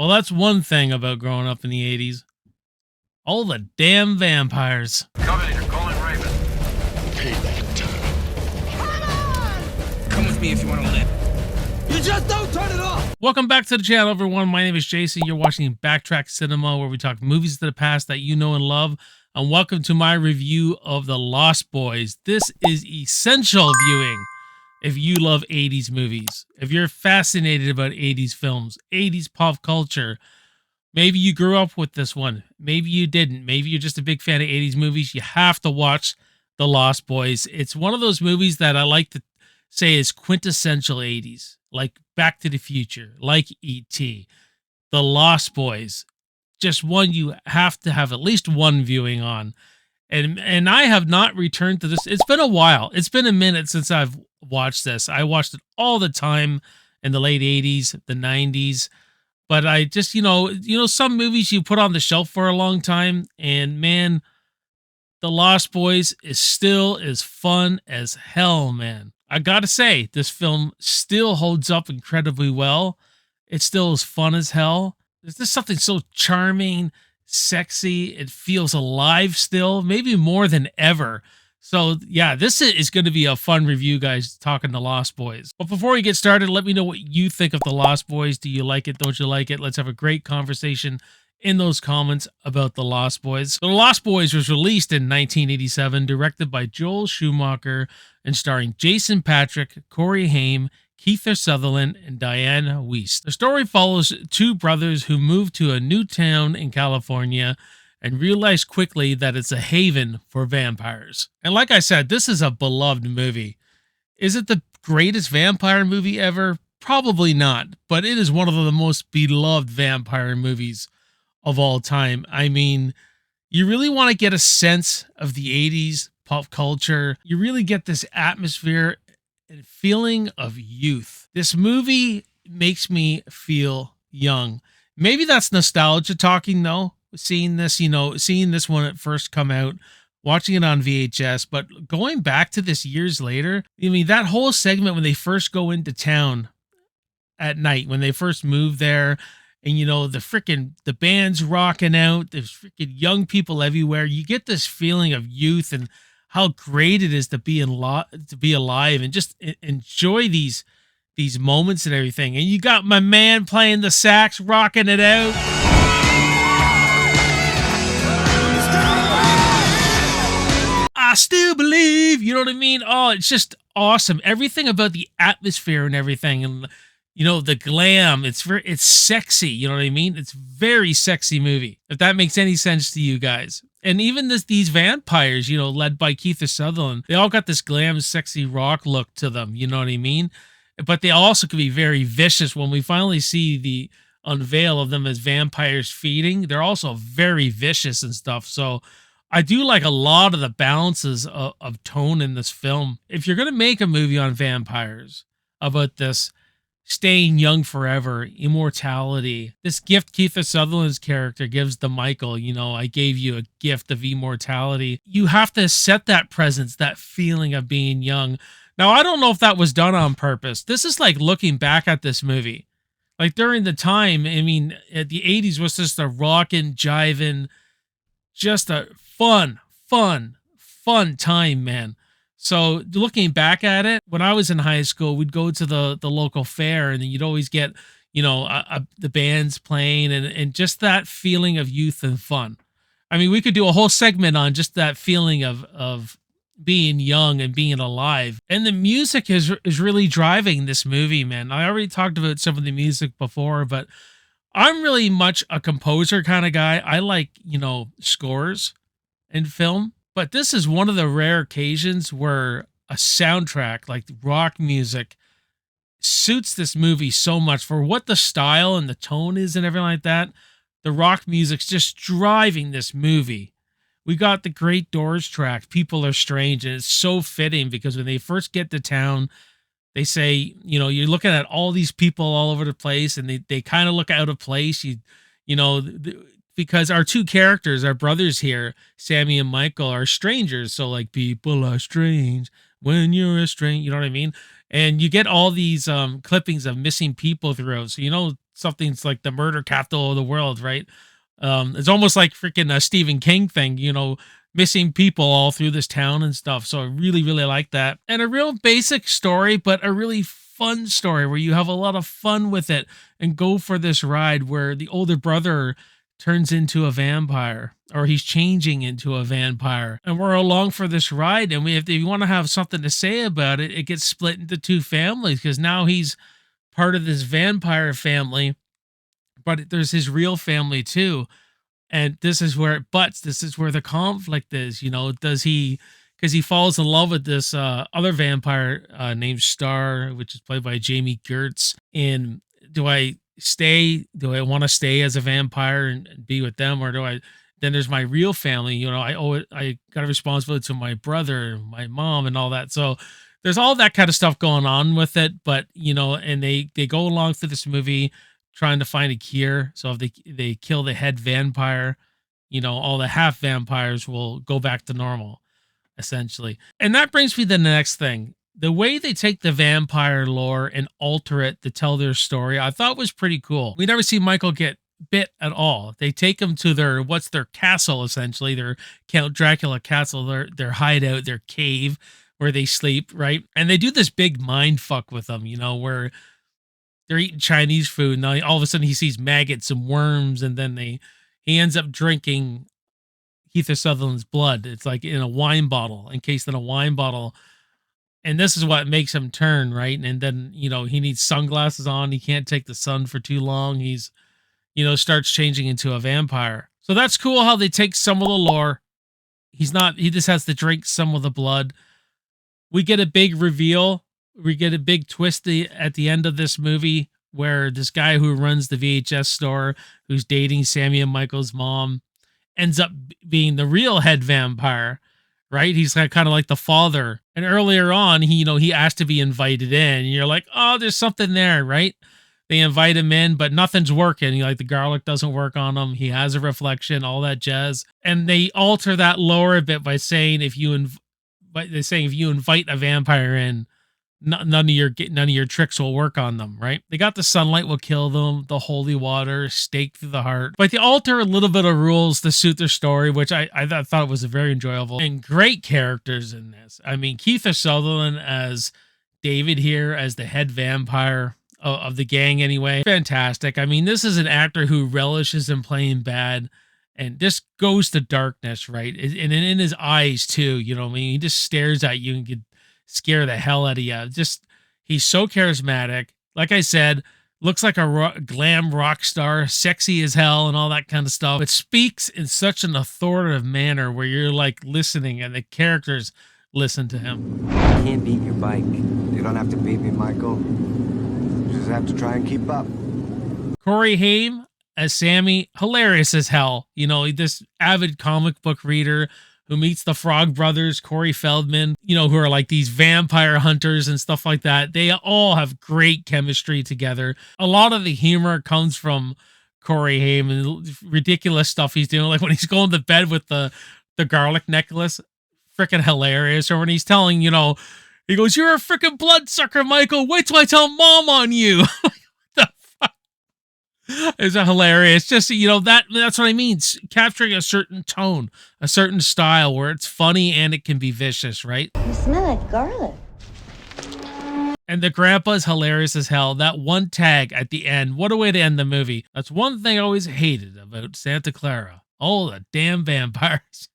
Well, that's one thing about growing up in the 80s. All the damn vampires. Covenant, you're calling Raven. Payback time. Come with me if you want to live. You just don't turn it off! Welcome back to the channel, everyone. My name is Jason. You're watching Backtrack Cinema, where we talk movies of the past that you know and love. And welcome to my review of The Lost Boys. This is essential viewing if you love 80s movies. If you're fascinated about 80s films, 80s pop culture, maybe you grew up with this one. Maybe you didn't. Maybe you're just a big fan of 80s movies. You have to watch The Lost Boys. It's one of those movies that I like to say is quintessential 80s, like Back to the Future, like E.T., The Lost Boys. Just one you have to have at least one viewing on. And I have not returned to this. It's been a while. It's been a minute since I've watched this. I watched it all the time in the late 80s, the 90s. But I just, you know, some movies you put on the shelf for a long time, and man, The Lost Boys is still as fun as hell, man. I gotta say, this film still holds up incredibly well. It's still as fun as hell. There's just something so charming, sexy. It feels alive still, maybe more than ever. So yeah, this is going to be a fun review, guys, talking to Lost Boys. But before we get started, let me know what you think of The Lost Boys. Do you like it? Don't you like it? Let's have a great conversation in those comments about The Lost Boys. The Lost Boys was released in 1987, directed by Joel Schumacher and starring Jason Patric, Corey Haim, Kiefer Sutherland, and Diane Wiest. The story follows two brothers who move to a new town in California and realize quickly that it's a haven for vampires. And like I said, this is a beloved movie. Is it the greatest vampire movie ever? Probably not, but it is one of the most beloved vampire movies of all time. I mean, you really want to get a sense of the 80s pop culture. You really get this atmosphere and feeling of youth. This movie makes me feel young. Maybe that's nostalgia talking though. Seeing this, seeing this when it first come out, watching it on VHS, but going back to this years later, I mean, that whole segment when they first go into town at night, when they first move there, and the band's rocking out, there's freaking young people everywhere. You get this feeling of youth and how great it is to be alive and just enjoy these moments and everything. And you got my man playing the sax, rocking it out. I still believe, you know what I mean? Oh, it's just awesome. Everything about the atmosphere and everything, and the glam, it's sexy, you know what I mean? It's very sexy movie, if that makes any sense to you guys. And even these vampires, led by Kiefer Sutherland, they all got this glam, sexy rock look to them, you know what I mean? But they also can be very vicious. When we finally see the unveil of them as vampires feeding, they're also very vicious and stuff. So I do like a lot of the balances of tone in this film. If you're going to make a movie on vampires about this staying young forever, immortality, this gift Kiefer Sutherland's character gives to Michael, I gave you a gift of immortality. You have to set that presence, that feeling of being young. Now, I don't know if that was done on purpose. This is like looking back at this movie. Like during the time, I mean, the 80s was just a rockin', jiving, just a fun time, man. So looking back at it, when I was in high school, we'd go to the local fair, and then you'd always get, the bands playing and just that feeling of youth and fun. I mean, we could do a whole segment on just that feeling of being young and being alive. And the music is really driving this movie, man. I already talked about some of the music before, but I'm really much a composer kind of guy. I like, scores in film. But this is one of the rare occasions where a soundtrack like rock music suits this movie so much for what the style and the tone is and everything like that. The rock music's just driving this movie. We got the Great Doors track, People Are Strange, and it's so fitting because when they first get to town, they say, you're looking at all these people all over the place, and they kind of look out of place. Because our two characters, our brothers here, Sammy and Michael, are strangers. So like, people are strange when you're a stranger, you know what I mean? And you get all these clippings of missing people throughout. So, something's like the murder capital of the world, right? It's almost like freaking a Stephen King thing, missing people all through this town and stuff. So I really, really like that. And a real basic story, but a really fun story where you have a lot of fun with it and go for this ride where the older brother turns into a vampire, or he's changing into a vampire. And we're along for this ride. And if you want to have something to say about it, it gets split into two families because now he's part of this vampire family, but there's his real family too. And this is where it butts. This is where the conflict is. Does he, because he falls in love with this other vampire named Star, which is played by Jami Gertz. And do I stay? Do I want to stay as a vampire and be with them, or do I? Then there's my real family. I owe it. I got a responsibility to my brother, my mom, and all that. So there's all that kind of stuff going on with it. But and they go along through this movie trying to find a cure. So if they kill the head vampire, all the half vampires will go back to normal, essentially. And that brings me to the next thing. The way they take the vampire lore and alter it to tell their story, I thought was pretty cool. We never see Michael get bit at all. They take him to their castle, essentially, their Count Dracula castle, their hideout, their cave where they sleep, right? And they do this big mind fuck with them, where they're eating Chinese food, and all of a sudden he sees maggots and worms, and then he ends up drinking Kiefer Sutherland's blood. It's like in a wine bottle, encased in a wine bottle. And this is what makes him turn, right? And then, he needs sunglasses on. He can't take the sun for too long. He's, starts changing into a vampire. So that's cool how they take some of the lore. He just has to drink some of the blood. We get a big reveal. We get a big twist at the end of this movie where this guy who runs the VHS store, who's dating Sammy and Michael's mom, ends up being the real head vampire, right? He's kind of like the father. And earlier on, he asked to be invited in. And you're like, oh, there's something there, right? They invite him in, but nothing's working. The garlic doesn't work on him. He has a reflection, all that jazz. And they alter that lore a bit by saying if you invite a vampire in, none of your tricks will work on them, right? They got the sunlight will kill them, the holy water, stake through the heart. But they alter a little bit of rules to suit their story, which I thought was very enjoyable. And great characters in this. I mean, Kiefer Sutherland as David here, as the head vampire of the gang anyway. Fantastic. I mean, this is an actor who relishes in playing bad and just goes to darkness, right? And in his eyes too, he just stares at you and could scare the hell out of you. He's so charismatic. Like I said, looks like a glam rock star, sexy as hell and all that kind of stuff. But speaks in such an authoritative manner where you're like listening and the characters listen to him. I can't beat your bike. You don't have to beat me, Michael. You just have to try and keep up. Haim as Sammy, hilarious as hell. This avid comic book reader who meets the Frog Brothers, Corey Feldman, who are like these vampire hunters and stuff like that. They all have great chemistry together. A lot of the humor comes from Haim and ridiculous stuff he's doing, like when he's going to bed with the garlic necklace. Freaking hilarious. Or when he's telling, he goes, "You're a freaking bloodsucker, Michael. Wait till I tell Mom on you." It's hilarious. Just, that's what I mean. Capturing a certain tone, a certain style where it's funny and it can be vicious, right? You smell like garlic. And the grandpa's hilarious as hell. That one tag at the end. What a way to end the movie. That's one thing I always hated about Santa Clara. Oh, the damn vampires.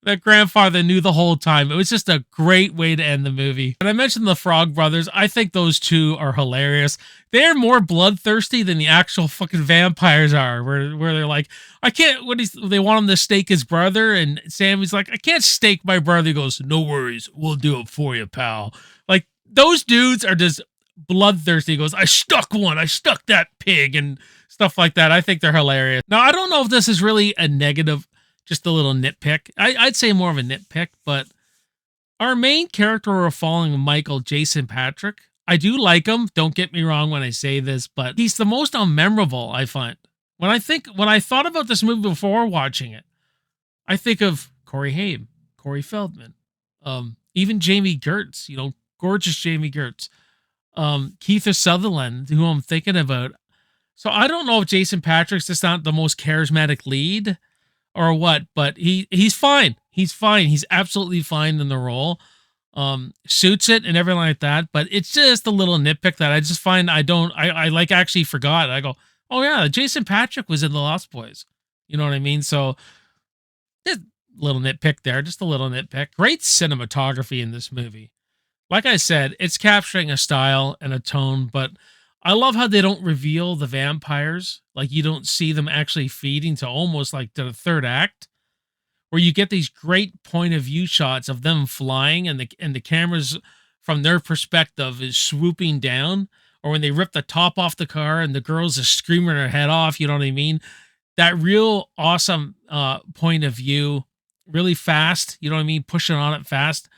That grandfather knew the whole time. It was just a great way to end the movie. And I mentioned the Frog Brothers. I think those two are hilarious. They're more bloodthirsty than the actual fucking vampires are, where they're like, I can't, they want him to stake his brother, and Sammy's like, I can't stake my brother. He goes, no worries, we'll do it for you, pal. Like, those dudes are just bloodthirsty. He goes, I stuck that pig, and stuff like that. I think they're hilarious. Now, I don't know if this is really a negative, just a little nitpick. I'd say more of a nitpick, but our main character we're following, Michael Jason Patric, I do like him. Don't get me wrong when I say this, but he's the most unmemorable, I find. When I thought about this movie before watching it, I think of Haim, Corey Feldman, even Jami Gertz, gorgeous Jami Gertz, Kiefer Sutherland, who I'm thinking about. So I don't know if Jason Patric's just not the most charismatic lead or what, but he's fine. He's fine. He's absolutely fine in the role. Suits it and everything like that. But it's just a little nitpick that I just find I like actually forgot. I go, oh yeah, Jason Patric was in The Lost Boys. You know what I mean? So just a little nitpick there, just a little nitpick. Great cinematography in this movie. Like I said, it's capturing a style and a tone, but I love how they don't reveal the vampires. Like you don't see them actually feeding to almost like to the third act, where you get these great point of view shots of them flying and the cameras from their perspective is swooping down, or when they rip the top off the car and the girls are screaming her head off, you know what I mean? That real awesome point of view, really fast, you know what I mean? Pushing on it fast.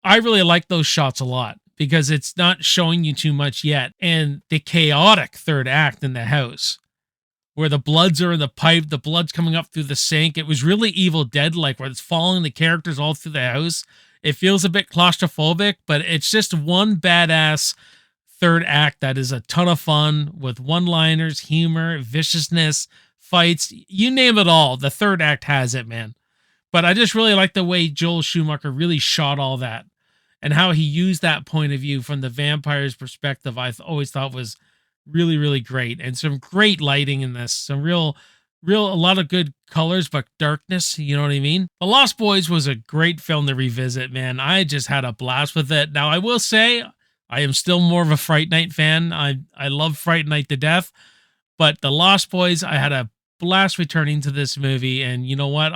I really like those shots a lot because it's not showing you too much yet. And the chaotic third act in the house where the bloods are in the pipe, the blood's coming up through the sink. It was really Evil Dead like, where it's following the characters all through the house. It feels a bit claustrophobic, but it's just one badass third act that is a ton of fun with one-liners, humor, viciousness, fights, you name it all. The third act has it, man. But I just really like the way Joel Schumacher really shot all that and how he used that point of view from the vampire's perspective. Always thought was really, really great. And some great lighting in this. Some a lot of good colors, but darkness. You know what I mean? The Lost Boys was a great film to revisit, man. I just had a blast with it. Now, I will say I am still more of a Fright Night fan. I love Fright Night to death. But The Lost Boys, I had a blast returning to this movie. And you know what?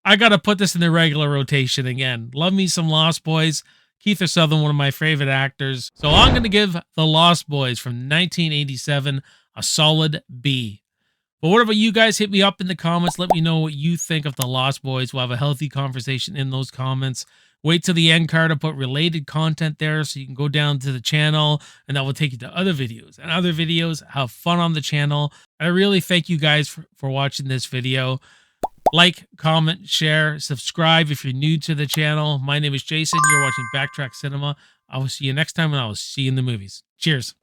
I got to put this in the regular rotation again. Love me some Lost Boys. Kiefer Sutherland, one of my favorite actors. So I'm going to give The Lost Boys from 1987 a solid B. But what about you guys? Hit me up in the comments. Let me know what you think of The Lost Boys. We'll have a healthy conversation in those comments. Wait till the end card to put related content there so you can go down to the channel and that will take you to other videos and other videos. Have fun on the channel. I really thank you guys for watching this video. Like, comment, share, subscribe if you're new to the channel. My name is Jason. You're watching BACKTRACK Cinema. I will see you next time, and I will see you in the movies. Cheers.